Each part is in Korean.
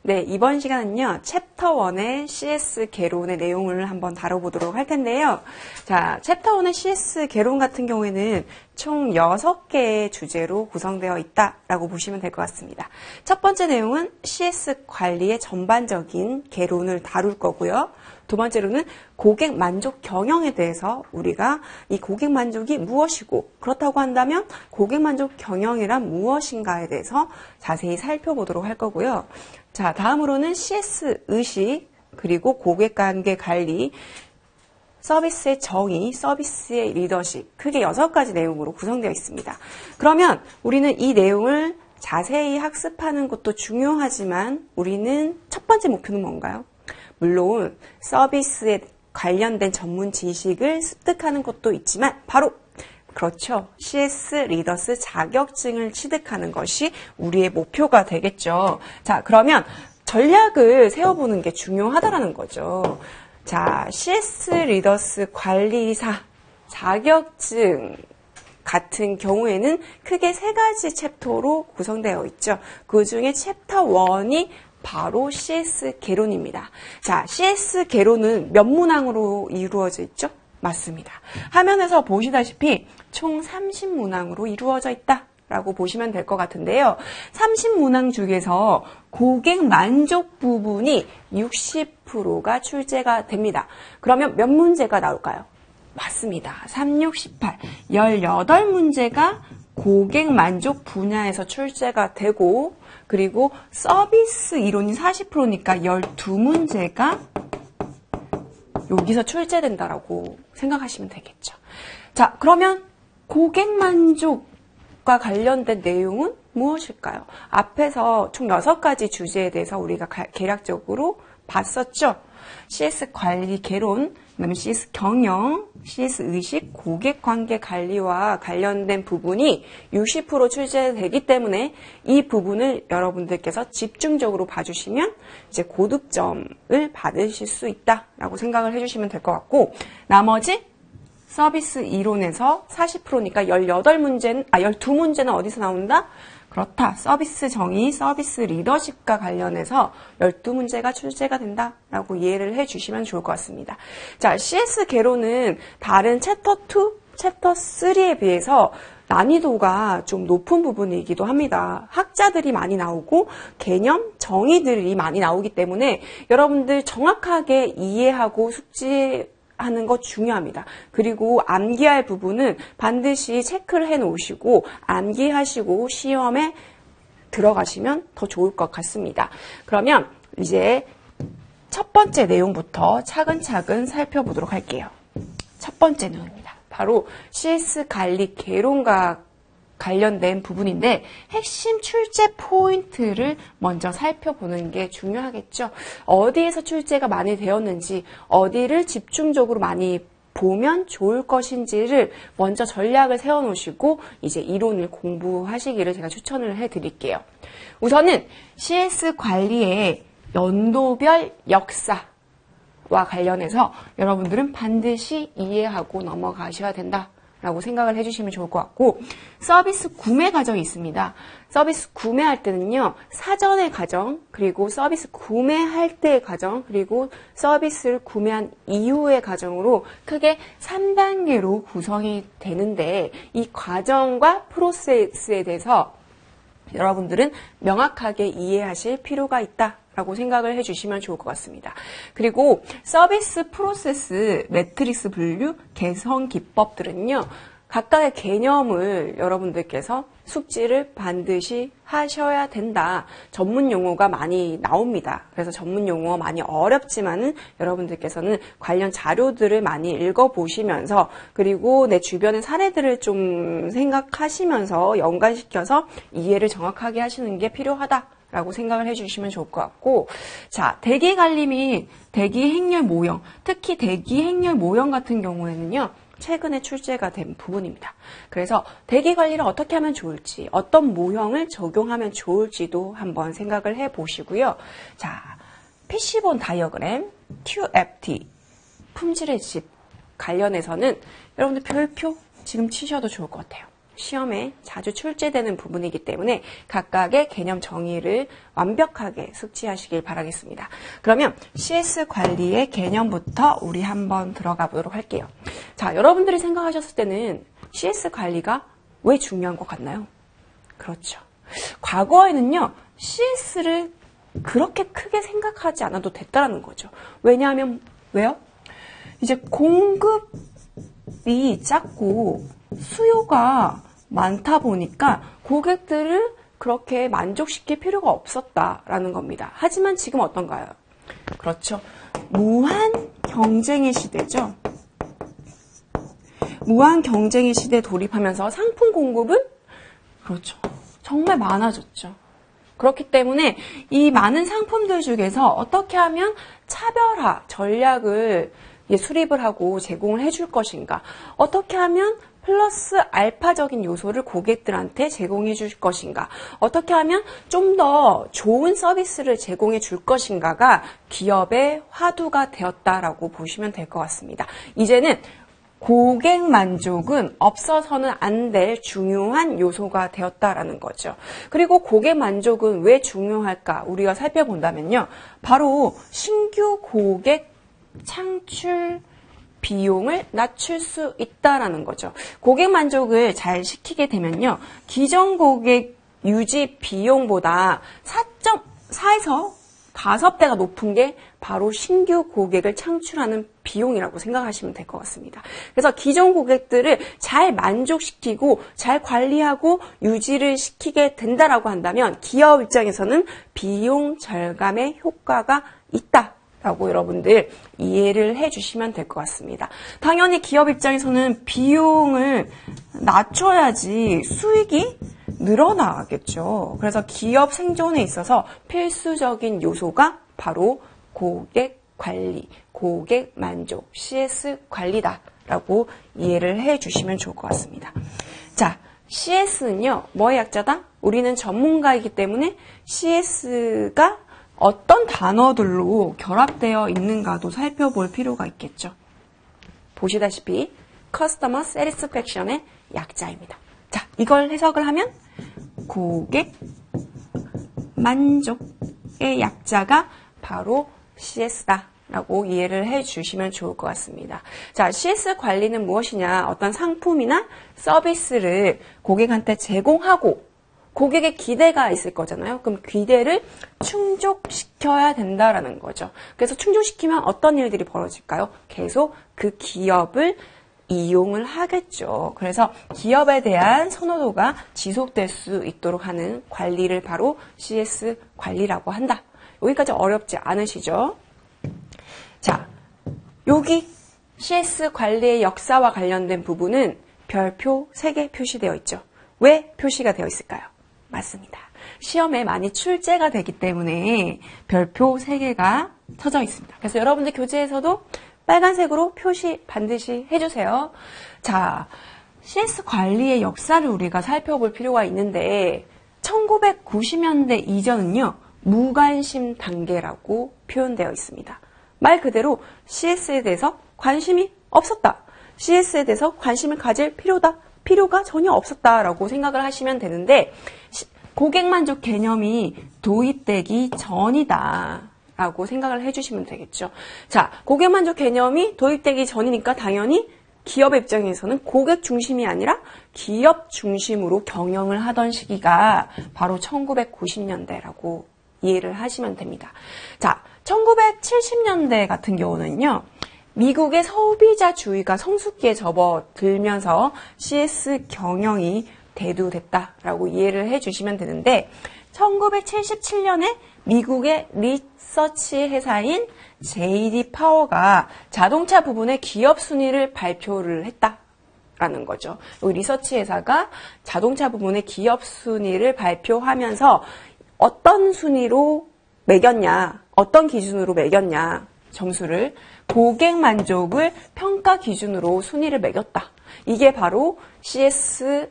네, 이번 시간은요, 챕터 1의 CS 개론의 내용을 한번 다뤄보도록 할 텐데요. 자, 챕터 1의 CS 개론 같은 경우에는 총 6개의 주제로 구성되어 있다라고 보시면 될 것 같습니다. 첫 번째 내용은 CS 관리의 전반적인 개론을 다룰 거고요. 두 번째로는 고객 만족 경영에 대해서 우리가 이 고객 만족이 무엇이고 그렇다고 한다면 고객 만족 경영이란 무엇인가에 대해서 자세히 살펴보도록 할 거고요. 자, 다음으로는 CS 의식, 그리고 고객 관계 관리, 서비스의 정의, 서비스의 리더십, 크게 6가지 내용으로 구성되어 있습니다. 그러면 우리는 이 내용을 자세히 학습하는 것도 중요하지만 우리는 첫 번째 목표는 뭔가요? 물론 서비스에 관련된 전문 지식을 습득하는 것도 있지만 바로 그렇죠. CS 리더스 자격증을 취득하는 것이 우리의 목표가 되겠죠. 자, 그러면 전략을 세워보는 게 중요하다라는 거죠. 자, CS 리더스 관리사 자격증 같은 경우에는 크게 3가지 챕터로 구성되어 있죠. 그 중에 챕터 1이 바로 CS 개론입니다. 자, CS 개론은 몇 문항으로 이루어져 있죠? 맞습니다. 화면에서 보시다시피 총 30문항으로 이루어져 있다라고 보시면 될 것 같은데요. 30문항 중에서 고객 만족 부분이 60%가 출제가 됩니다. 그러면 몇 문제가 나올까요? 맞습니다. 3, 6, 18. 18문제가 고객 만족 분야에서 출제가 되고, 그리고 서비스 이론이 40%니까 12문제가 여기서 출제된다라고 생각하시면 되겠죠. 자, 그러면 고객 만족과 관련된 내용은 무엇일까요? 앞에서 총 6가지 주제에 대해서 우리가 개략적으로 봤었죠. CS 관리 개론, 그다음에 CS 경영, CS 의식, 고객 관계 관리와 관련된 부분이 60% 출제되기 때문에 이 부분을 여러분들께서 집중적으로 봐주시면 이제 고득점을 받으실 수 있다라고 생각을 해주시면 될 것 같고, 나머지 서비스 이론에서 40%니까 12문제는 어디서 나온다? 그렇다. 서비스 정의, 서비스 리더십과 관련해서 12문제가 출제가 된다라고 이해를 해주시면 좋을 것 같습니다. 자, CS 개론은 다른 챕터 2, 챕터 3에 비해서 난이도가 좀 높은 부분이기도 합니다. 학자들이 많이 나오고 개념, 정의들이 많이 나오기 때문에 여러분들 정확하게 이해하고 숙지하는 거 중요합니다. 그리고 암기할 부분은 반드시 체크를 해 놓으시고 암기하시고 시험에 들어가시면 더 좋을 것 같습니다. 그러면 이제 첫 번째 내용부터 차근차근 살펴보도록 할게요. 첫 번째 내용입니다. 바로 CS 관리 개론과 관련된 부분인데 핵심 출제 포인트를 먼저 살펴보는 게 중요하겠죠. 어디에서 출제가 많이 되었는지, 어디를 집중적으로 많이 보면 좋을 것인지를 먼저 전략을 세워놓으시고 이제 이론을 공부하시기를 제가 추천을 해드릴게요. 우선은 CS 관리의 연도별 역사와 관련해서 여러분들은 반드시 이해하고 넘어가셔야 된다 라고 생각을 해주시면 좋을 것 같고, 서비스 구매 과정이 있습니다. 서비스 구매할 때는요, 사전의 과정, 그리고 서비스 구매할 때의 과정, 그리고 서비스를 구매한 이후의 과정으로 크게 3단계로 구성이 되는데, 이 과정과 프로세스에 대해서 여러분들은 명확하게 이해하실 필요가 있다 라고 생각을 해주시면 좋을 것 같습니다. 그리고 서비스 프로세스, 매트릭스 분류, 개선 기법들은요, 각각의 개념을 여러분들께서 숙지를 반드시 하셔야 된다. 전문 용어가 많이 나옵니다. 그래서 전문 용어 많이 어렵지만은 여러분들께서는 관련 자료들을 많이 읽어보시면서, 그리고 내 주변의 사례들을 좀 생각하시면서 연관시켜서 이해를 정확하게 하시는 게 필요하다 라고 생각을 해주시면 좋을 것 같고, 자, 대기 관리 및 대기 행렬 모형, 특히 대기 행렬 모형 같은 경우에는요, 최근에 출제가 된 부분입니다. 그래서 대기 관리를 어떻게 하면 좋을지, 어떤 모형을 적용하면 좋을지도 한번 생각을 해보시고요. 자, PC본 다이어그램, QFT, 품질의 집 관련해서는 여러분들 별표 지금 치셔도 좋을 것 같아요. 시험에 자주 출제되는 부분이기 때문에 각각의 개념 정의를 완벽하게 숙지하시길 바라겠습니다. 그러면 CS 관리의 개념부터 우리 한번 들어가 보도록 할게요. 자, 여러분들이 생각하셨을 때는 CS 관리가 왜 중요한 것 같나요? 그렇죠. 과거에는요, CS를 그렇게 크게 생각하지 않아도 됐다라는 거죠. 왜냐하면, 왜요? 이제 공급이 작고 수요가 많다 보니까 고객들을 그렇게 만족시킬 필요가 없었다라는 겁니다. 하지만 지금 어떤가요? 그렇죠. 무한 경쟁의 시대죠. 무한 경쟁의 시대에 돌입하면서 상품 공급은 그렇죠. 정말 많아졌죠. 그렇기 때문에 이 많은 상품들 중에서 어떻게 하면 차별화 전략을 수립을 하고 제공을 해줄 것인가, 어떻게 하면 플러스 알파적인 요소를 고객들한테 제공해 줄 것인가, 어떻게 하면 좀 더 좋은 서비스를 제공해 줄 것인가가 기업의 화두가 되었다라고 보시면 될 것 같습니다. 이제는 고객 만족은 없어서는 안 될 중요한 요소가 되었다라는 거죠. 그리고 고객 만족은 왜 중요할까 우리가 살펴본다면요. 바로 신규 고객 창출 비용을 낮출 수 있다라는 거죠. 고객 만족을 잘 시키게 되면요. 기존 고객 유지 비용보다 4.4에서 5배가 높은 게 바로 신규 고객을 창출하는 비용이라고 생각하시면 될 것 같습니다. 그래서 기존 고객들을 잘 만족시키고 잘 관리하고 유지를 시키게 된다라고 한다면 기업 입장에서는 비용 절감의 효과가 있다라고 여러분들 이해를 해주시면 될 것 같습니다. 당연히 기업 입장에서는 비용을 낮춰야지 수익이 늘어나겠죠. 그래서 기업 생존에 있어서 필수적인 요소가 바로 고객 관리, 고객 만족, CS 관리다라고 이해를 해주시면 좋을 것 같습니다. 자, CS는요, 뭐의 약자다? 우리는 전문가이기 때문에 CS가 어떤 단어들로 결합되어 있는가도 살펴볼 필요가 있겠죠. 보시다시피 Customer Satisfaction의 약자입니다. 자, 이걸 해석을 하면 고객 만족의 약자가 바로 CS다라고 이해를 해주시면 좋을 것 같습니다. 자, CS 관리는 무엇이냐? 어떤 상품이나 서비스를 고객한테 제공하고 고객의 기대가 있을 거잖아요. 그럼 기대를 충족시켜야 된다라는 거죠. 그래서 충족시키면 어떤 일들이 벌어질까요? 계속 그 기업을 이용을 하겠죠. 그래서 기업에 대한 선호도가 지속될 수 있도록 하는 관리를 바로 CS 관리라고 한다. 여기까지 어렵지 않으시죠? 자, 여기 CS 관리의 역사와 관련된 부분은 별표 3개 표시되어 있죠. 왜 표시가 되어 있을까요? 맞습니다. 시험에 많이 출제가 되기 때문에 별표 3개가 쳐져 있습니다. 그래서 여러분들 교재에서도 빨간색으로 표시 반드시 해주세요. 자, CS 관리의 역사를 우리가 살펴볼 필요가 있는데 1990년대 이전은요. 무관심 단계라고 표현되어 있습니다. 말 그대로 CS에 대해서 관심이 없었다. CS에 대해서 관심을 가질 필요가 전혀 없었다라고 생각을 하시면 되는데 고객만족 개념이 도입되기 전이다. 라고 생각을 해주시면 되겠죠. 자, 고객만족 개념이 도입되기 전이니까 당연히 기업의 입장에서는 고객 중심이 아니라 기업 중심으로 경영을 하던 시기가 바로 1990년대라고 이해를 하시면 됩니다. 자, 1970년대 같은 경우는요. 미국의 소비자주의가 성숙기에 접어들면서 CS 경영이 대두됐다라고 이해를 해주시면 되는데 1977년에 미국의 리서치 회사인 J.D. 파워가 자동차 부분의 기업 순위를 발표를 했다라는 거죠. 이 리서치 회사가 자동차 부분의 기업 순위를 발표하면서 어떤 순위로 매겼냐, 어떤 기준으로 매겼냐, 점수를 고객 만족을 평가 기준으로 순위를 매겼다. 이게 바로 CS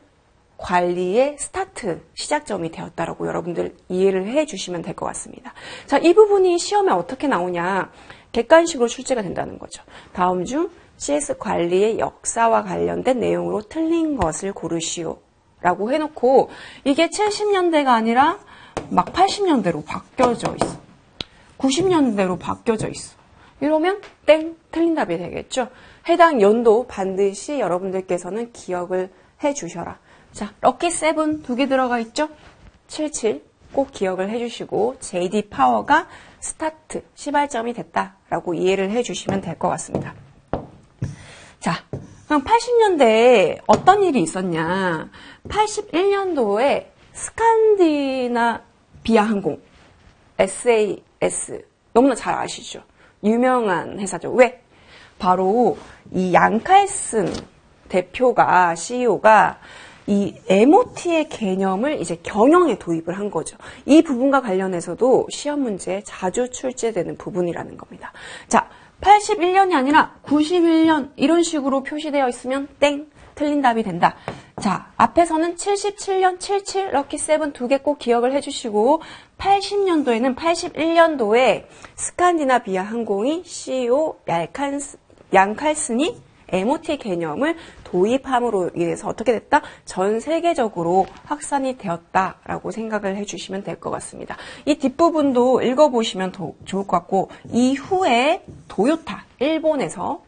관리의 스타트, 시작점이 되었다라고 여러분들 이해를 해주시면 될 것 같습니다. 자, 이 부분이 시험에 어떻게 나오냐? 객관식으로 출제가 된다는 거죠. 다음 중 CS 관리의 역사와 관련된 내용으로 틀린 것을 고르시오 라고 해놓고 이게 70년대가 아니라 막 80년대로 바뀌어져 있어. 90년대로 바뀌어져 있어. 이러면 땡! 틀린 답이 되겠죠. 해당 연도 반드시 여러분들께서는 기억을 해주셔라. 자, 럭키 7 2개 들어가 있죠? 77 꼭 기억을 해주시고 JD 파워가 스타트, 시발점이 됐다라고 이해를 해주시면 될 것 같습니다. 자, 그럼 80년대에 어떤 일이 있었냐. 81년도에 스칸디나비아 항공, SAS, 너무나 잘 아시죠? 유명한 회사죠. 왜? 바로 이 양칼슨 대표가, CEO가 이 MOT의 개념을 이제 경영에 도입을 한 거죠. 이 부분과 관련해서도 시험 문제에 자주 출제되는 부분이라는 겁니다. 자, 81년이 아니라 91년 이런 식으로 표시되어 있으면 땡! 틀린 답이 된다. 자, 앞에서는 77년 77 럭키 7 2개 꼭 기억을 해주시고 80년도에는 81년도에 스칸디나비아 항공이 CEO 양칼슨이 MOT 개념을 도입함으로 인해서 어떻게 됐다? 전 세계적으로 확산이 되었다라고 생각을 해주시면 될 것 같습니다. 이 뒷부분도 읽어보시면 더 좋을 것 같고 이후에 도요타, 일본에서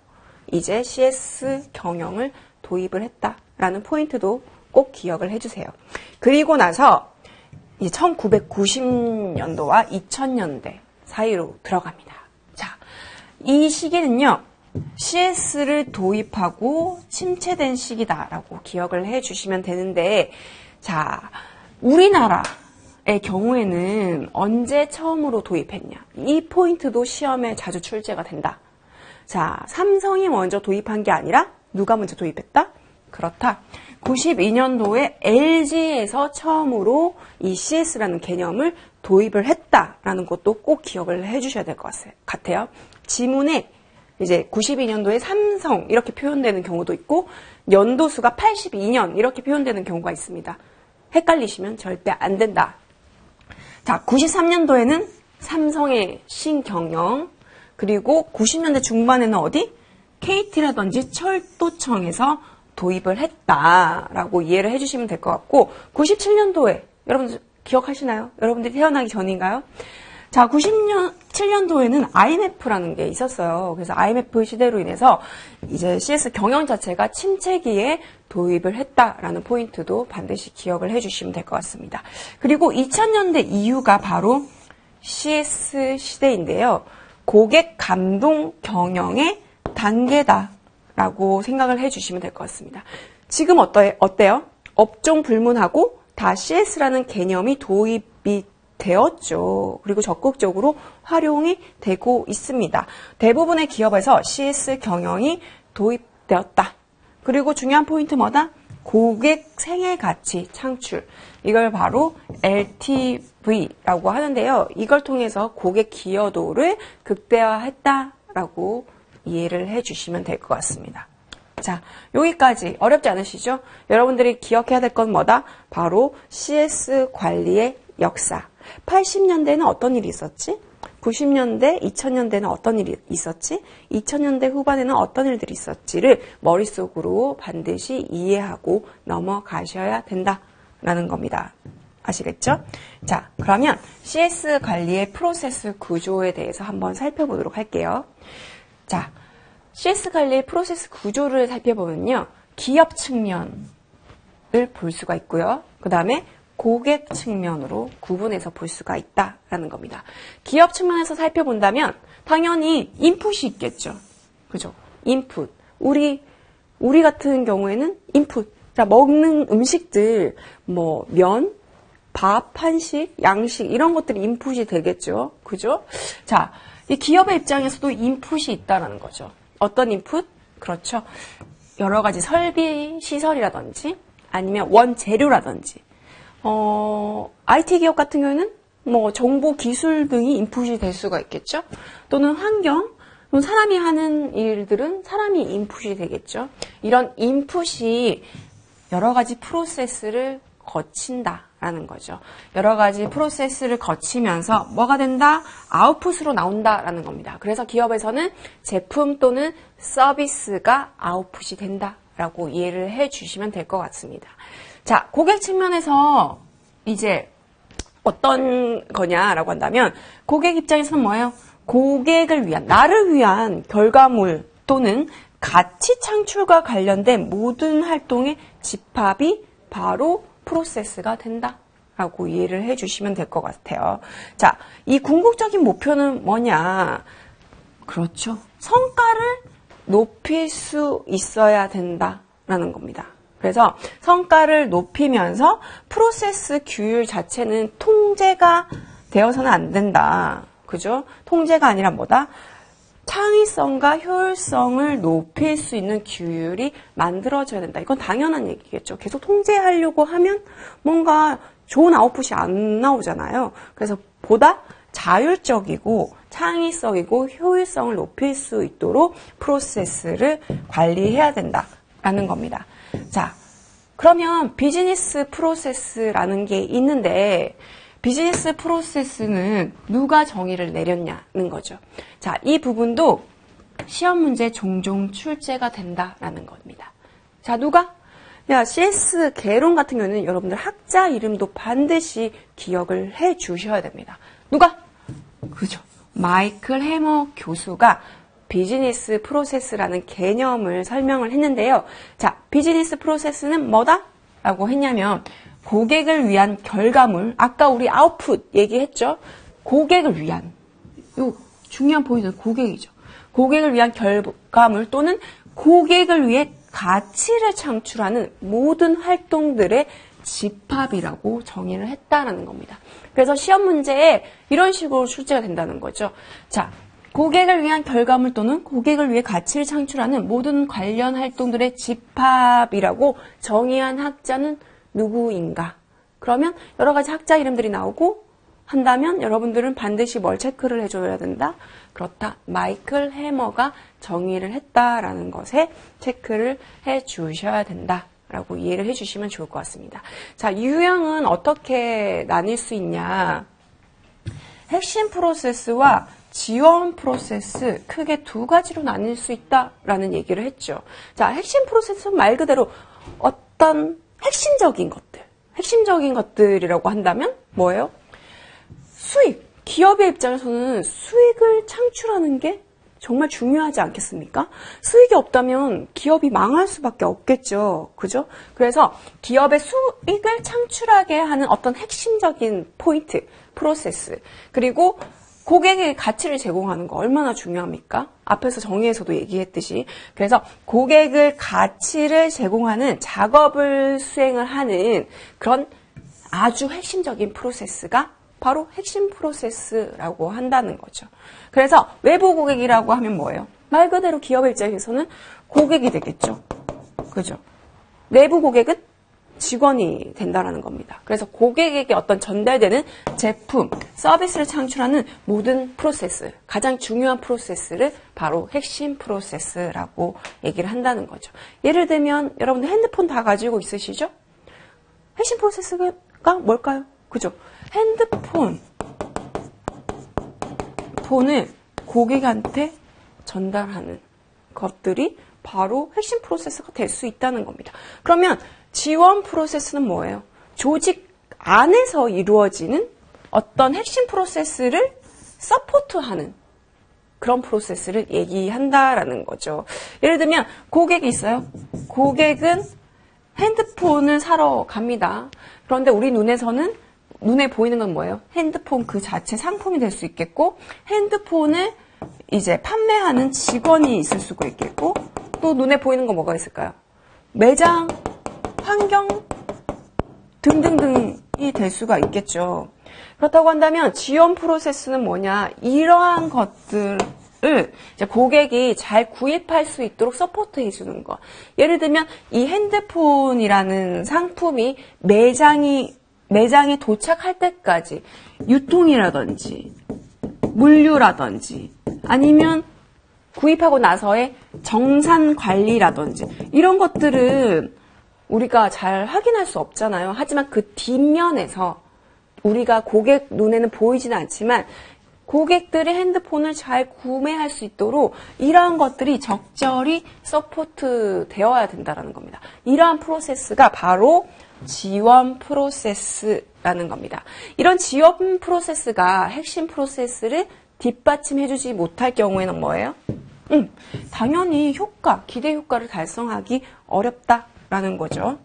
이제 CS 경영을 도입을 했다라는 포인트도 꼭 기억을 해주세요. 그리고 나서 이제 1990년도와 2000년대 사이로 들어갑니다. 자, 이 시기는요. CS를 도입하고 침체된 시기다라고 기억을 해주시면 되는데 자, 우리나라의 경우에는 언제 처음으로 도입했냐. 이 포인트도 시험에 자주 출제가 된다. 자, 삼성이 먼저 도입한 게 아니라 누가 먼저 도입했다? 그렇다. 92년도에 LG에서 처음으로 이 CS라는 개념을 도입을 했다라는 것도 꼭 기억을 해주셔야 될 것 같아요. 지문에 이제 92년도에 삼성 이렇게 표현되는 경우도 있고 연도수가 82년 이렇게 표현되는 경우가 있습니다. 헷갈리시면 절대 안 된다. 자, 93년도에는 삼성의 신경영, 그리고 90년대 중반에는 어디? KT라든지 철도청에서 도입을 했다라고 이해를 해주시면 될 것 같고 97년도에 여러분들 기억하시나요? 여러분들이 태어나기 전인가요? 자, 97년도에는 IMF라는 게 있었어요. 그래서 IMF 시대로 인해서 이제 CS 경영 자체가 침체기에 도입을 했다라는 포인트도 반드시 기억을 해주시면 될 것 같습니다. 그리고 2000년대 이후가 바로 CS 시대인데요. 고객 감동 경영의 단계다라고 생각을 해주시면 될 것 같습니다. 지금 어때요? 업종 불문하고 다 CS라는 개념이 도입이 되었죠. 그리고 적극적으로 활용이 되고 있습니다. 대부분의 기업에서 CS 경영이 도입되었다. 그리고 중요한 포인트 뭐다? 고객 생애 가치 창출. 이걸 바로 LTV라고 하는데요. 이걸 통해서 고객 기여도를 극대화했다라고 이해를 해주시면 될 것 같습니다. 자, 여기까지 어렵지 않으시죠? 여러분들이 기억해야 될 건 뭐다? 바로 CS 관리의 역사. 80년대에는 어떤 일이 있었지? 90년대, 2000년대는 어떤 일이 있었지? 2000년대 후반에는 어떤 일들이 있었지를 머릿속으로 반드시 이해하고 넘어가셔야 된다라는 겁니다. 아시겠죠? 자, 그러면 CS 관리의 프로세스 구조에 대해서 한번 살펴보도록 할게요. 자, CS 관리의 프로세스 구조를 살펴보면요. 기업 측면을 볼 수가 있고요. 그 다음에 고객 측면으로 구분해서 볼 수가 있다라는 겁니다. 기업 측면에서 살펴본다면 당연히 인풋이 있겠죠. 그죠? 인풋. 우리 같은 경우에는 인풋. 자, 먹는 음식들, 뭐, 면, 밥, 한식, 양식, 이런 것들이 인풋이 되겠죠. 그죠? 자, 이 기업의 입장에서도 인풋이 있다라는 거죠. 어떤 인풋? 그렇죠. 여러 가지 설비, 시설이라든지 아니면 원재료라든지 IT 기업 같은 경우에는 뭐 정보 기술 등이 인풋이 될 수가 있겠죠. 또는 환경, 또는 사람이 하는 일들은 사람이 인풋이 되겠죠. 이런 인풋이 여러 가지 프로세스를 거친다라는 거죠. 여러 가지 프로세스를 거치면서 뭐가 된다? 아웃풋으로 나온다라는 겁니다. 그래서 기업에서는 제품 또는 서비스가 아웃풋이 된다라고 이해를 해주시면 될 것 같습니다. 자, 고객 측면에서 이제 어떤 거냐라고 한다면 고객 입장에서는 뭐예요? 고객을 위한, 나를 위한 결과물 또는 가치 창출과 관련된 모든 활동의 집합이 바로 프로세스가 된다라고 이해를 해주시면 될 것 같아요. 자, 이 궁극적인 목표는 뭐냐? 그렇죠. 성과를 높일 수 있어야 된다라는 겁니다. 그래서 성과를 높이면서 프로세스 규율 자체는 통제가 되어서는 안 된다. 그죠? 통제가 아니라 뭐다? 창의성과 효율성을 높일 수 있는 규율이 만들어져야 된다. 이건 당연한 얘기겠죠. 계속 통제하려고 하면 뭔가 좋은 아웃풋이 안 나오잖아요. 그래서 보다 자율적이고 창의성이고 효율성을 높일 수 있도록 프로세스를 관리해야 된다라는 겁니다. 자, 그러면 비즈니스 프로세스라는 게 있는데 비즈니스 프로세스는 누가 정의를 내렸냐는 거죠. 자, 이 부분도 시험 문제 종종 출제가 된다라는 겁니다. 자, 누가? CS 개론 같은 경우는 여러분들 학자 이름도 반드시 기억을 해 주셔야 됩니다. 누가? 그죠. 마이클 해머 교수가 비즈니스 프로세스라는 개념을 설명을 했는데요. 자, 비즈니스 프로세스는 뭐다? 라고 했냐면 고객을 위한 결과물, 아까 우리 아웃풋 얘기했죠? 고객을 위한, 요 중요한 포인트는 고객이죠. 고객을 위한 결과물 또는 고객을 위해 가치를 창출하는 모든 활동들의 집합이라고 정의를 했다라는 겁니다. 그래서 시험 문제에 이런 식으로 출제가 된다는 거죠. 자, 고객을 위한 결과물 또는 고객을 위해 가치를 창출하는 모든 관련 활동들의 집합이라고 정의한 학자는 누구인가? 그러면 여러 가지 학자 이름들이 나오고 한다면 여러분들은 반드시 뭘 체크를 해줘야 된다? 그렇다. 마이클 해머가 정의를 했다라는 것에 체크를 해주셔야 된다라고 이해를 해주시면 좋을 것 같습니다. 자, 유형은 어떻게 나뉠 수 있냐? 핵심 프로세스와 지원 프로세스 크게 두 가지로 나뉠 수 있다라는 얘기를 했죠. 자, 핵심 프로세스는 말 그대로 어떤 핵심적인 것들이라고 한다면 뭐예요? 수익. 기업의 입장에서는 수익을 창출하는 게 정말 중요하지 않겠습니까? 수익이 없다면 기업이 망할 수밖에 없겠죠. 그죠? 그래서 기업의 수익을 창출하게 하는 어떤 핵심적인 포인트, 프로세스, 그리고 고객의 가치를 제공하는 거 얼마나 중요합니까? 앞에서 정의에서도 얘기했듯이. 그래서 고객을 가치를 제공하는 작업을 수행을 하는 그런 아주 핵심적인 프로세스가 바로 핵심 프로세스라고 한다는 거죠. 그래서 외부 고객이라고 하면 뭐예요? 말 그대로 기업의 입장에서는 고객이 되겠죠. 그죠? 내부 고객은 직원이 된다라는 겁니다. 그래서 고객에게 어떤 전달되는 제품, 서비스를 창출하는 모든 프로세스, 가장 중요한 프로세스를 바로 핵심 프로세스라고 얘기를 한다는 거죠. 예를 들면 여러분들 핸드폰 다 가지고 있으시죠? 핵심 프로세스가 뭘까요? 그죠? 폰을 고객한테 전달하는 것들이 바로 핵심 프로세스가 될 수 있다는 겁니다. 그러면 지원 프로세스는 뭐예요? 조직 안에서 이루어지는 어떤 핵심 프로세스를 서포트하는 그런 프로세스를 얘기한다라는 거죠. 예를 들면 고객이 있어요. 고객은 핸드폰을 사러 갑니다. 그런데 우리 눈에 보이는 건 뭐예요? 핸드폰 그 자체 상품이 될 수 있겠고, 핸드폰을 이제 판매하는 직원이 있을 수가 있겠고, 또 눈에 보이는 건 뭐가 있을까요? 매장, 환경 등등등이 될 수가 있겠죠. 그렇다고 한다면 지원 프로세스는 뭐냐? 이러한 것들을 이제 고객이 잘 구입할 수 있도록 서포트해 주는 것. 예를 들면 이 핸드폰이라는 상품이 매장에 도착할 때까지 유통이라든지 물류라든지 아니면 구입하고 나서의 정산 관리라든지 이런 것들은 우리가 잘 확인할 수 없잖아요. 하지만 그 뒷면에서 우리가 고객 눈에는 보이지는 않지만 고객들이 핸드폰을 잘 구매할 수 있도록 이러한 것들이 적절히 서포트 되어야 된다는 겁니다. 이러한 프로세스가 바로 지원 프로세스라는 겁니다. 이런 지원 프로세스가 핵심 프로세스를 뒷받침해주지 못할 경우에는 뭐예요? 당연히 기대 효과를 달성하기 어렵다라는 거죠.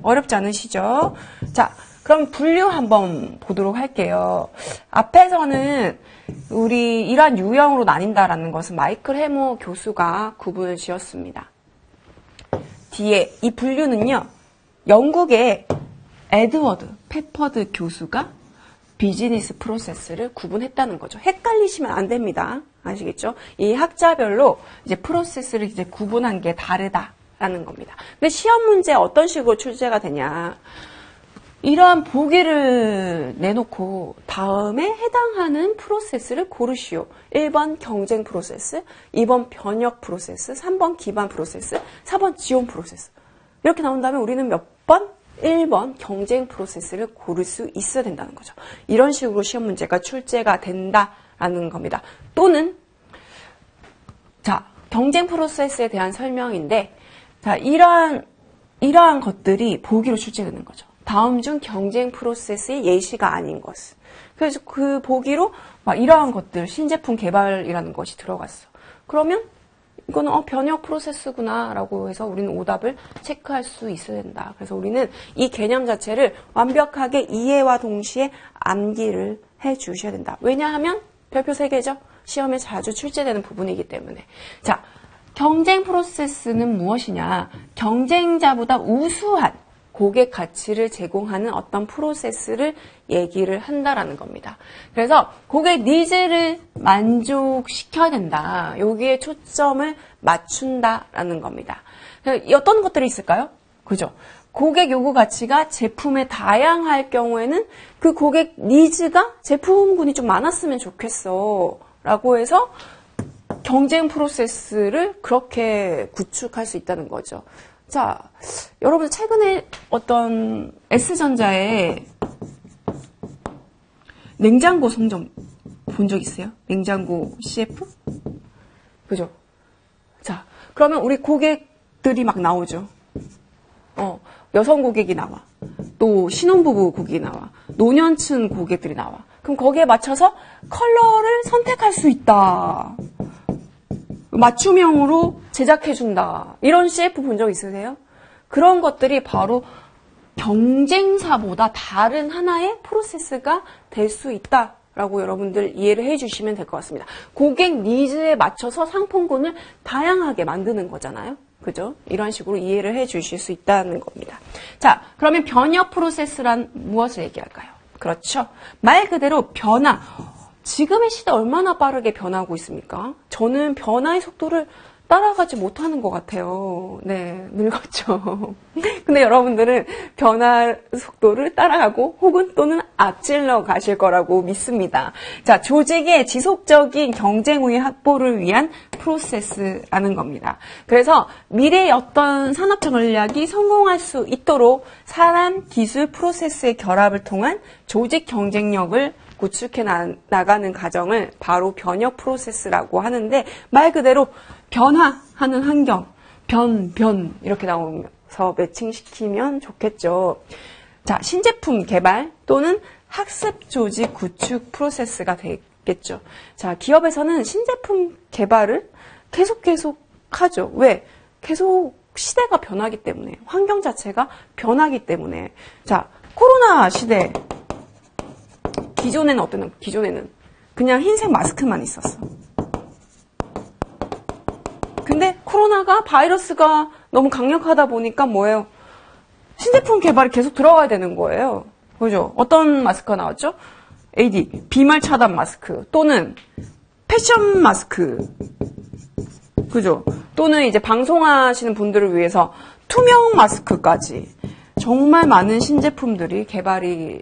어렵지 않으시죠? 자, 그럼 분류 한번 보도록 할게요. 앞에서는 우리 이러한 유형으로 나뉜다라는 것은 마이클 해머 교수가 구분을 지었습니다. 뒤에 이 분류는요, 영국의 에드워드 페퍼드 교수가 비즈니스 프로세스를 구분했다는 거죠. 헷갈리시면 안 됩니다. 아시겠죠? 이 학자별로 이제 프로세스를 이제 구분한 게 다르다라는 겁니다. 근데 시험 문제 어떤 식으로 출제가 되냐? 이러한 보기를 내놓고 다음에 해당하는 프로세스를 고르시오. 1번 경쟁 프로세스, 2번 변혁 프로세스, 3번 기반 프로세스, 4번 지원 프로세스. 이렇게 나온 다음에 우리는 몇 번? 1번 경쟁 프로세스를 고를 수 있어야 된다는 거죠. 이런 식으로 시험 문제가 출제가 된다라는 겁니다. 또는 자, 경쟁 프로세스에 대한 설명인데, 자, 이러한 것들이 보기로 출제되는 거죠. 다음 중 경쟁 프로세스의 예시가 아닌 것은. 그래서 그 보기로 막 이러한 것들, 신제품 개발이라는 것이 들어갔어. 그러면 이거는 변혁 프로세스구나 라고 해서 우리는 오답을 체크할 수 있어야 된다. 그래서 우리는 이 개념 자체를 완벽하게 이해와 동시에 암기를 해 주셔야 된다. 왜냐하면 별표 3개죠. 시험에 자주 출제되는 부분이기 때문에. 자, 경쟁 프로세스는 무엇이냐? 경쟁자보다 우수한 고객 가치를 제공하는 어떤 프로세스를 얘기를 한다라는 겁니다. 그래서 고객 니즈를 만족시켜야 된다. 여기에 초점을 맞춘다라는 겁니다. 어떤 것들이 있을까요? 그죠? 고객 요구 가치가 제품에 다양할 경우에는 그 고객 니즈가 제품군이 좀 많았으면 좋겠어. 라고 해서 경쟁 프로세스를 그렇게 구축할 수 있다는 거죠. 자, 여러분 최근에 어떤 S전자의 냉장고 성적 본 적 있어요? 냉장고 CF? 그죠? 자, 그러면 우리 고객들이 막 나오죠. 여성 고객이 나와. 또 신혼부부 고객이 나와. 노년층 고객들이 나와. 그럼 거기에 맞춰서 컬러를 선택할 수 있다. 맞춤형으로 제작해준다. 이런 CF 본 적 있으세요? 그런 것들이 바로 경쟁사보다 다른 하나의 프로세스가 될 수 있다라고 여러분들 이해를 해주시면 될 것 같습니다. 고객 니즈에 맞춰서 상품군을 다양하게 만드는 거잖아요. 그죠? 이런 식으로 이해를 해주실 수 있다는 겁니다. 자, 그러면 변혁 프로세스란 무엇을 얘기할까요? 그렇죠. 말 그대로 변화. 지금의 시대 얼마나 빠르게 변하고 있습니까? 저는 변화의 속도를 따라가지 못하는 것 같아요. 네, 늙었죠. 근데 여러분들은 변화 속도를 따라가고 혹은 또는 앞질러 가실 거라고 믿습니다. 자, 조직의 지속적인 경쟁 우위 확보를 위한 프로세스라는 겁니다. 그래서 미래의 어떤 산업 전략이 성공할 수 있도록 사람, 기술, 프로세스의 결합을 통한 조직 경쟁력을 구축해 나가는 과정을 바로 변혁 프로세스라고 하는데, 말 그대로 변화하는 환경, 변 이렇게 나오면서 매칭시키면 좋겠죠. 자, 신제품 개발 또는 학습 조직 구축 프로세스가 되겠죠. 자, 기업에서는 신제품 개발을 계속 하죠. 왜? 계속 시대가 변하기 때문에, 환경 자체가 변하기 때문에. 자, 코로나 시대. 기존에는 그냥 흰색 마스크만 있었어. 근데 코로나가 바이러스가 너무 강력하다 보니까 뭐예요? 신제품 개발이 계속 들어가야 되는 거예요. 그죠? 어떤 마스크가 나왔죠? AD, 비말 차단 마스크 또는 패션 마스크. 그죠? 또는 이제 방송하시는 분들을 위해서 투명 마스크까지 정말 많은 신제품들이 개발이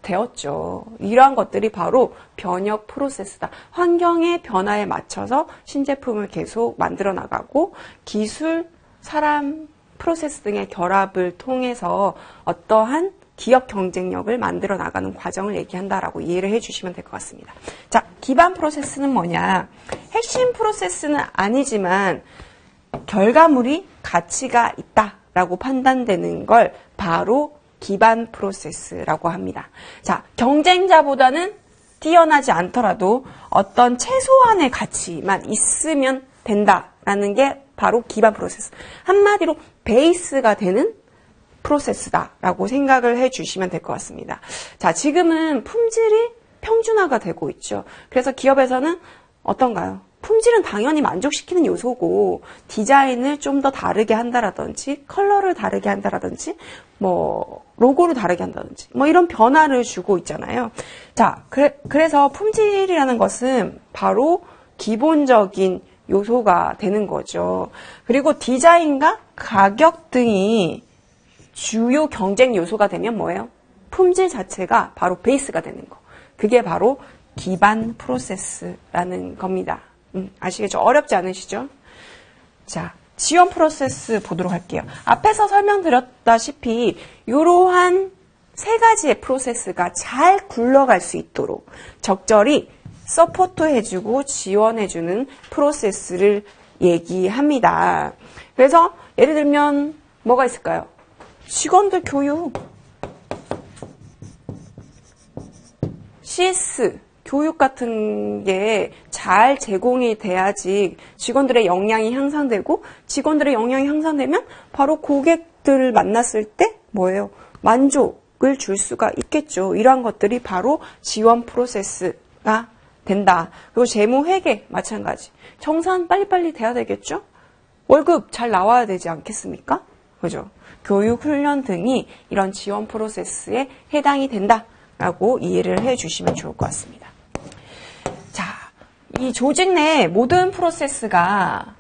되었죠. 이러한 것들이 바로 변혁 프로세스다. 환경의 변화에 맞춰서 신제품을 계속 만들어 나가고 기술, 사람, 프로세스 등의 결합을 통해서 어떠한 기업 경쟁력을 만들어 나가는 과정을 얘기한다라고 이해를 해주시면 될 것 같습니다. 자, 기반 프로세스는 뭐냐? 핵심 프로세스는 아니지만 결과물이 가치가 있다라고 판단되는 걸 바로 기반 프로세스라고 합니다. 자, 경쟁자보다는 뛰어나지 않더라도 어떤 최소한의 가치만 있으면 된다라는 게 바로 기반 프로세스. 한마디로 베이스가 되는 프로세스다라고 생각을 해주시면 될 것 같습니다. 자, 지금은 품질이 평준화가 되고 있죠. 그래서 기업에서는 어떤가요? 품질은 당연히 만족시키는 요소고 디자인을 좀 더 다르게 한다라든지 컬러를 다르게 한다라든지 뭐 로고를 다르게 한다든지 뭐 이런 변화를 주고 있잖아요. 자, 그래서 품질이라는 것은 바로 기본적인 요소가 되는 거죠. 그리고 디자인과 가격 등이 주요 경쟁 요소가 되면 뭐예요? 품질 자체가 바로 베이스가 되는 거. 그게 바로 기반 프로세스라는 겁니다. 아시겠죠? 어렵지 않으시죠? 자, 지원 프로세스 보도록 할게요. 앞에서 설명드렸다시피 이러한 세 가지의 프로세스가 잘 굴러갈 수 있도록 적절히 서포트해주고 지원해주는 프로세스를 얘기합니다. 그래서 예를 들면 뭐가 있을까요? 직원들 교육, CS, 교육 같은 게 잘 제공이 돼야지 직원들의 역량이 향상되고 직원들의 역량이 향상되면 바로 고객들을 만났을 때 뭐예요? 만족을 줄 수가 있겠죠. 이러한 것들이 바로 지원 프로세스가 된다. 그리고 재무 회계 마찬가지. 정산 빨리빨리 돼야 되겠죠? 월급 잘 나와야 되지 않겠습니까? 그죠? 교육, 훈련 등이 이런 지원 프로세스에 해당이 된다라고 이해를 해주시면 좋을 것 같습니다. 자, 이 조직 내 모든 프로세스가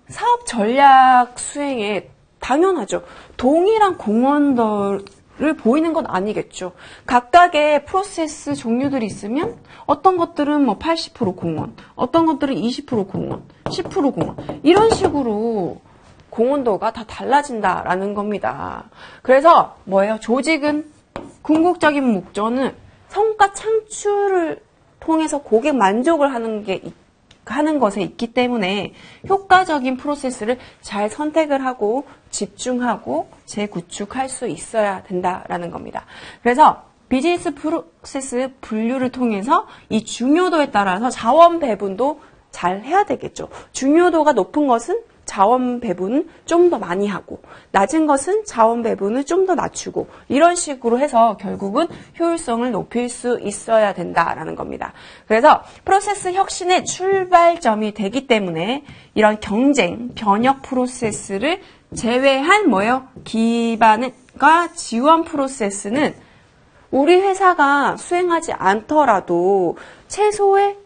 사업 전략 수행에 당연하죠. 동일한 공헌들을 보이는 건 아니겠죠. 각각의 프로세스 종류들이 있으면 어떤 것들은 뭐 80% 공헌, 어떤 것들은 20% 공헌, 10% 공헌 이런 식으로 공헌도가 다 달라진다라는 겁니다. 그래서 뭐예요? 조직은 궁극적인 목적은 성과 창출을 통해서 고객 만족을 하는 것에 있기 때문에 효과적인 프로세스를 잘 선택을 하고 집중하고 재구축할 수 있어야 된다라는 겁니다. 그래서 비즈니스 프로세스 분류를 통해서 이 중요도에 따라서 자원 배분도 잘 해야 되겠죠. 중요도가 높은 것은 자원 배분은 좀 더 많이 하고 낮은 것은 자원 배분을 좀 더 낮추고 이런 식으로 해서 결국은 효율성을 높일 수 있어야 된다라는 겁니다. 그래서 프로세스 혁신의 출발점이 되기 때문에 이런 경쟁, 변혁 프로세스를 제외한 뭐예요? 기반과 지원 프로세스는 우리 회사가 수행하지 않더라도 최소의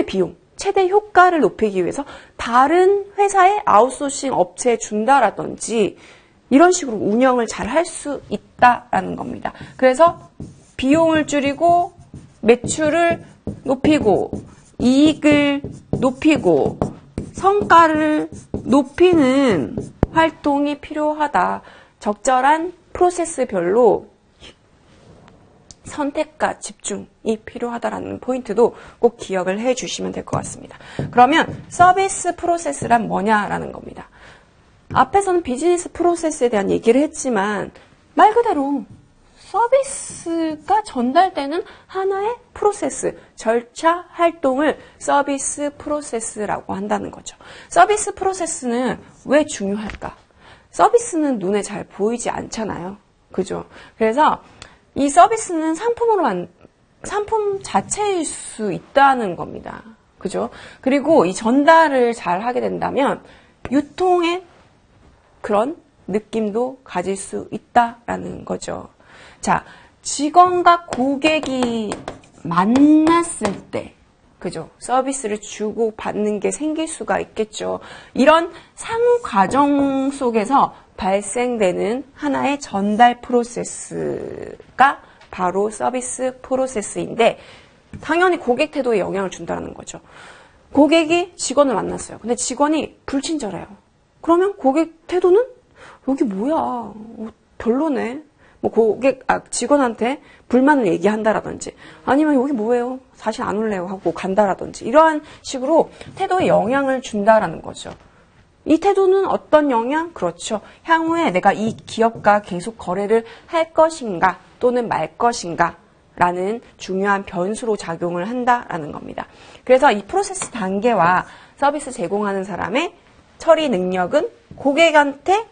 비용, 최대 효과를 높이기 위해서 다른 회사의 아웃소싱 업체에 준다라든지 이런 식으로 운영을 잘 할 수 있다라는 겁니다. 그래서 비용을 줄이고 매출을 높이고 이익을 높이고 성과를 높이는 활동이 필요하다. 적절한 프로세스별로 선택과 집중이 필요하다라는 포인트도 꼭 기억을 해주시면 될 것 같습니다. 그러면 서비스 프로세스란 뭐냐라는 겁니다. 앞에서는 비즈니스 프로세스에 대한 얘기를 했지만 말 그대로 서비스가 전달되는 하나의 프로세스, 절차, 활동을 서비스 프로세스라고 한다는 거죠. 서비스 프로세스는 왜 중요할까? 서비스는 눈에 잘 보이지 않잖아요. 그죠? 그래서 이 서비스는 상품 자체일 수 있다는 겁니다. 그죠? 그리고 이 전달을 잘 하게 된다면 유통의 그런 느낌도 가질 수 있다라는 거죠. 자, 직원과 고객이 만났을 때, 그죠? 서비스를 주고 받는 게 생길 수가 있겠죠. 이런 상호 과정 속에서 발생되는 하나의 전달 프로세스가 바로 서비스 프로세스인데 당연히 고객 태도에 영향을 준다는 거죠. 고객이 직원을 만났어요. 근데 직원이 불친절해요. 그러면 고객 태도는 여기 뭐야? 별로네. 뭐 직원한테 불만을 얘기한다라든지 아니면 여기 뭐예요? 다시 안 올래요 하고 간다라든지 이러한 식으로 태도에 영향을 준다라는 거죠. 이 태도는 어떤 영향? 그렇죠. 향후에 내가 이 기업과 계속 거래를 할 것인가 또는 말 것인가 라는 중요한 변수로 작용을 한다라는 겁니다. 그래서 이 프로세스 단계와 서비스 제공하는 사람의 처리 능력은 고객한테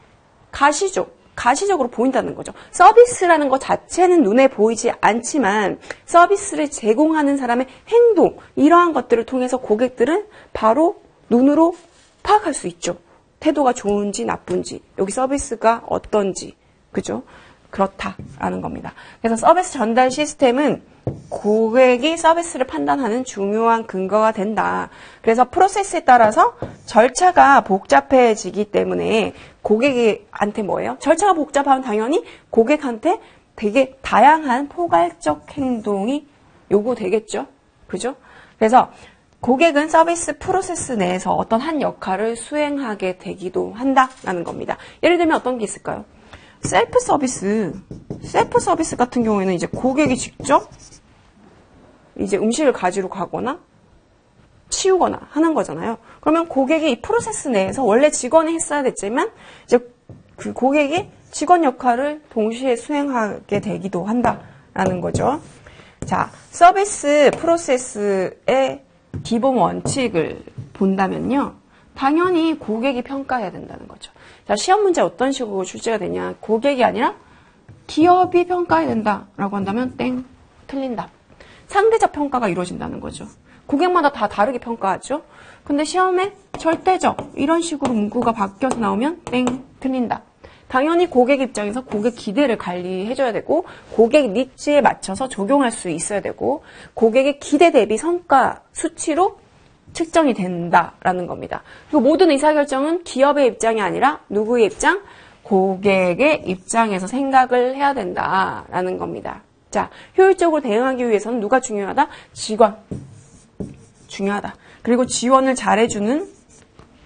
가시적으로 보인다는 거죠. 서비스라는 것 자체는 눈에 보이지 않지만 서비스를 제공하는 사람의 행동, 이러한 것들을 통해서 고객들은 바로 눈으로 파악할 수 있죠. 태도가 좋은지 나쁜지, 여기 서비스가 어떤지, 그죠? 그렇다라는 겁니다. 그래서 서비스 전달 시스템은 고객이 서비스를 판단하는 중요한 근거가 된다. 그래서 프로세스에 따라서 절차가 복잡해지기 때문에 고객한테 뭐예요? 절차가 복잡하면 당연히 고객한테 되게 다양한 포괄적 행동이 요구되겠죠. 그죠? 그래서 고객은 서비스 프로세스 내에서 어떤 한 역할을 수행하게 되기도 한다라는 겁니다. 예를 들면 어떤 게 있을까요? 셀프 서비스 같은 경우에는 이제 고객이 직접 이제 음식을 가지러 가거나 치우거나 하는 거잖아요. 그러면 고객이 이 프로세스 내에서 원래 직원이 했어야 됐지만 이제 그 고객이 직원 역할을 동시에 수행하게 되기도 한다라는 거죠. 자, 서비스 프로세스의 기본 원칙을 본다면요. 당연히 고객이 평가해야 된다는 거죠. 자, 시험 문제 어떤 식으로 출제가 되냐. 고객이 아니라 기업이 평가해야 된다라고 한다면 땡, 틀린 답. 상대적 평가가 이루어진다는 거죠. 고객마다 다 다르게 평가하죠. 근데 시험에 절대적 이런 식으로 문구가 바뀌어서 나오면 땡, 틀린다. 당연히 고객 입장에서 고객 기대를 관리해줘야 되고 고객 니즈에 맞춰서 적용할 수 있어야 되고 고객의 기대 대비 성과 수치로 측정이 된다라는 겁니다. 그리고 모든 의사결정은 기업의 입장이 아니라 누구의 입장? 고객의 입장에서 생각을 해야 된다라는 겁니다. 자, 효율적으로 대응하기 위해서는 누가 중요하다? 직원. 중요하다. 그리고 지원을 잘해주는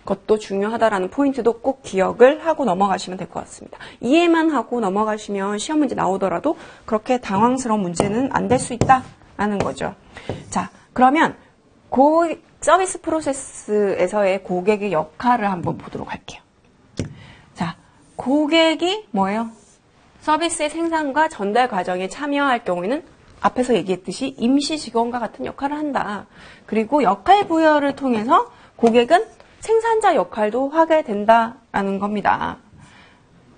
것도 중요하다라는 포인트도 꼭 기억을 하고 넘어가시면 될 것 같습니다. 이해만 하고 넘어가시면 시험 문제 나오더라도 그렇게 당황스러운 문제는 안 될 수 있다라는 거죠. 자, 그러면 서비스 프로세스에서의 고객의 역할을 한번 보도록 할게요. 자, 고객이 뭐예요? 서비스의 생산과 전달 과정에 참여할 경우에는 앞에서 얘기했듯이 임시 직원과 같은 역할을 한다. 그리고 역할 부여를 통해서 고객은 생산자 역할도 하게 된다라는 겁니다.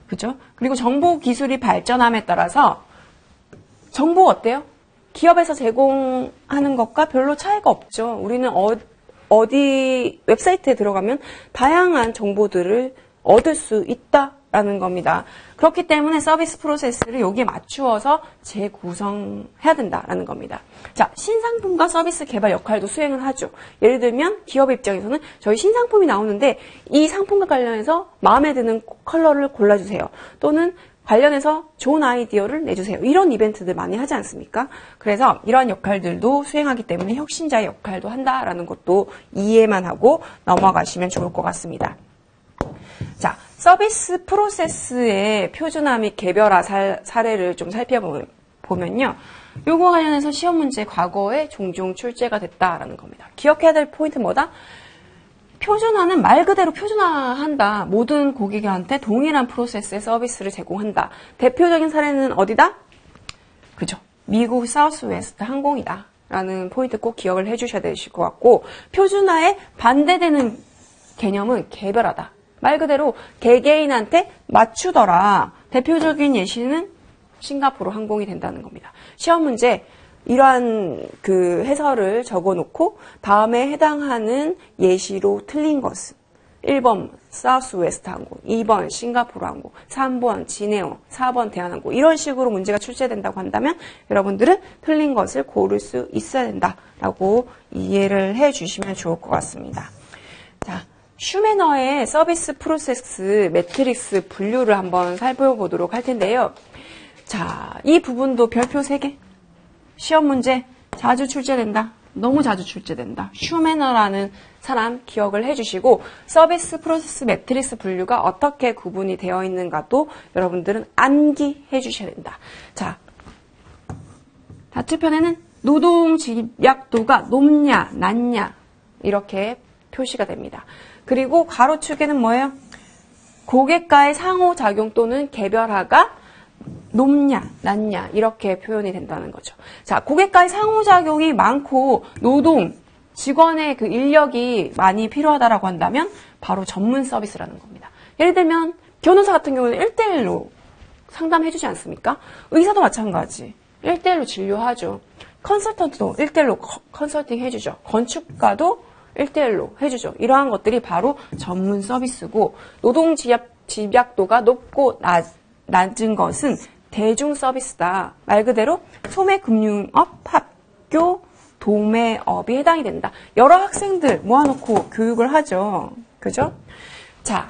그죠? 그리고 정보 기술이 발전함에 따라서 정보가 어때요? 기업에서 제공하는 것과 별로 차이가 없죠. 우리는 어디 웹사이트에 들어가면 다양한 정보들을 얻을 수 있다라는 겁니다. 그렇기 때문에 서비스 프로세스를 여기에 맞추어서 재구성해야 된다라는 겁니다. 자, 신상품과 서비스 개발 역할도 수행을 하죠. 예를 들면 기업 입장에서는 저희 신상품이 나오는데 이 상품과 관련해서 마음에 드는 컬러를 골라주세요. 또는 관련해서 좋은 아이디어를 내주세요. 이런 이벤트들 많이 하지 않습니까? 그래서 이러한 역할들도 수행하기 때문에 혁신자의 역할도 한다라는 것도 이해만 하고 넘어가시면 좋을 것 같습니다. 자, 서비스 프로세스의 표준화 및 개별화 사례를 좀 살펴보면요. 요거 관련해서 시험 문제 과거에 종종 출제가 됐다라는 겁니다. 기억해야 될 포인트 뭐다? 표준화는 말 그대로 표준화한다. 모든 고객한테 동일한 프로세스의 서비스를 제공한다. 대표적인 사례는 어디다? 그죠. 미국 사우스웨스트 항공이다. 라는 포인트 꼭 기억을 해주셔야 되실 것 같고, 표준화에 반대되는 개념은 개별화다. 말 그대로 개개인한테 맞추더라. 대표적인 예시는 싱가포르 항공이 된다는 겁니다. 시험 문제 이러한 그 해설을 적어놓고 다음에 해당하는 예시로 틀린 것은 1번 사우스웨스트 항공, 2번 싱가포르 항공, 3번 진에어, 4번 대한항공 이런 식으로 문제가 출제된다고 한다면 여러분들은 틀린 것을 고를 수 있어야 된다라고 이해를 해주시면 좋을 것 같습니다. 자, 슈메너의 서비스 프로세스 매트릭스 분류를 한번 살펴보도록 할 텐데요. 자, 이 부분도 별표 3개. 시험 문제 자주 출제된다. 너무 자주 출제된다. 슈메너라는 사람 기억을 해주시고 서비스 프로세스 매트릭스 분류가 어떻게 구분이 되어 있는가도 여러분들은 암기해 주셔야 된다. 자, 다투편에는 노동 집약도가 높냐 낮냐 이렇게 표시가 됩니다. 그리고 가로축에는 뭐예요? 고객과의 상호작용 또는 개별화가 높냐, 낮냐 이렇게 표현이 된다는 거죠. 자, 고객과의 상호작용이 많고 노동, 직원의 그 인력이 많이 필요하다라고 한다면 바로 전문 서비스라는 겁니다. 예를 들면 변호사 같은 경우는 1대1로 상담해주지 않습니까? 의사도 마찬가지. 1대1로 진료하죠. 컨설턴트도 1대1로 컨설팅 해주죠. 건축가도 1대1로 해주죠. 이러한 것들이 바로 전문 서비스고 노동 집약도가 높고 낮은 것은 대중 서비스다. 말 그대로 소매금융업, 학교, 도매업이 해당이 된다. 여러 학생들 모아놓고 교육을 하죠. 그죠? 자,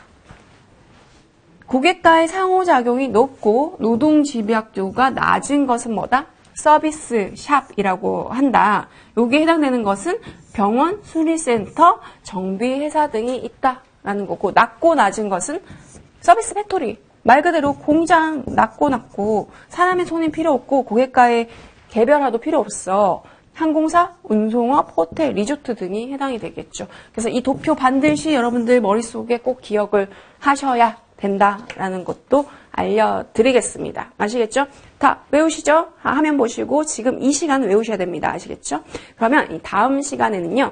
고객과의 상호작용이 높고 노동 집약도가 낮은 것은 뭐다? 서비스 샵이라고 한다. 여기에 해당되는 것은 병원, 수리센터, 정비회사 등이 있다라는 거고 낮고 낮은 것은 서비스 팩토리. 말 그대로 공장 낮고 사람의 손이 필요 없고 고객과의 개별화도 필요 없어. 항공사, 운송업, 호텔, 리조트 등이 해당이 되겠죠. 그래서 이 도표 반드시 여러분들 머릿속에 꼭 기억을 하셔야 된다라는 것도 알려드리겠습니다. 아시겠죠? 다 외우시죠? 화면 보시고 지금 이 시간은 외우셔야 됩니다. 아시겠죠? 그러면 이 다음 시간에는요.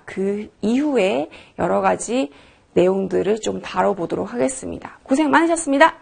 그 이후에 여러 가지 내용들을 좀 다뤄보도록 하겠습니다. 고생 많으셨습니다.